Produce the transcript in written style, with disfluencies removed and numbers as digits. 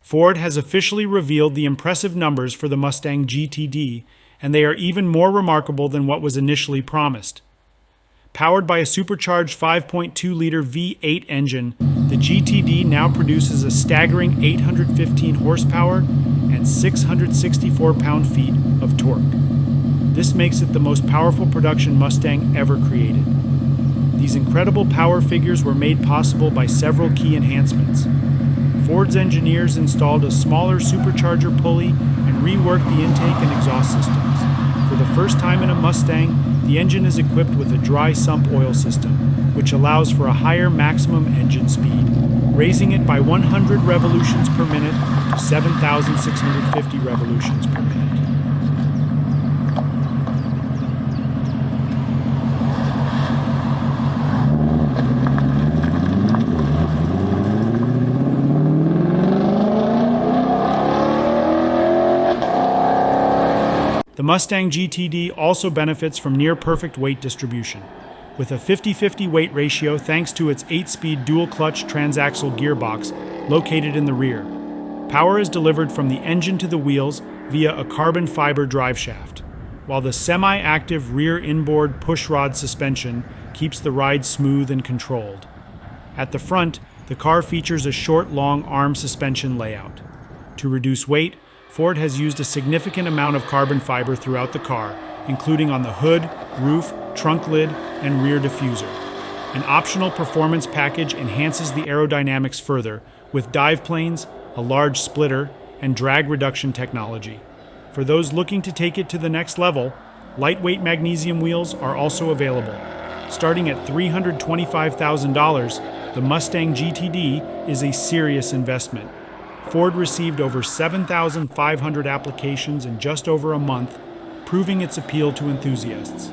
Ford has officially revealed the impressive numbers for the Mustang GTD, and they are even more remarkable than what was initially promised. Powered by a supercharged 5.2-liter V8 engine, the GTD now produces a staggering 815 horsepower and 664 pound-feet of torque. This makes it the most powerful production Mustang ever created. These incredible power figures were made possible by several key enhancements. Ford's engineers installed a smaller supercharger pulley and reworked the intake and exhaust systems. For the first time in a Mustang, the engine is equipped with a dry-sump oil system, which allows for a higher maximum engine speed, raising it by 100 revolutions per minute to 7,650 revolutions per minute. The Mustang GTD also benefits from near-perfect weight distribution, with a 50-50 weight ratio thanks to its 8-speed dual-clutch transaxle gearbox located in the rear. Power is delivered from the engine to the wheels via a carbon fiber driveshaft, while the semi-active rear inboard pushrod suspension keeps the ride smooth and controlled. At the front, the car features a short, long arm suspension layout. To reduce weight, Ford has used a significant amount of carbon fiber throughout the car, including on the hood, roof, trunk lid, and rear diffuser. An optional performance package enhances the aerodynamics further with dive planes, a large splitter, and drag reduction technology. For those looking to take it to the next level, lightweight magnesium wheels are also available. Starting at $325,000, the Mustang GTD is a serious investment. Ford received over 7,500 applications in just over a month, proving its appeal to enthusiasts.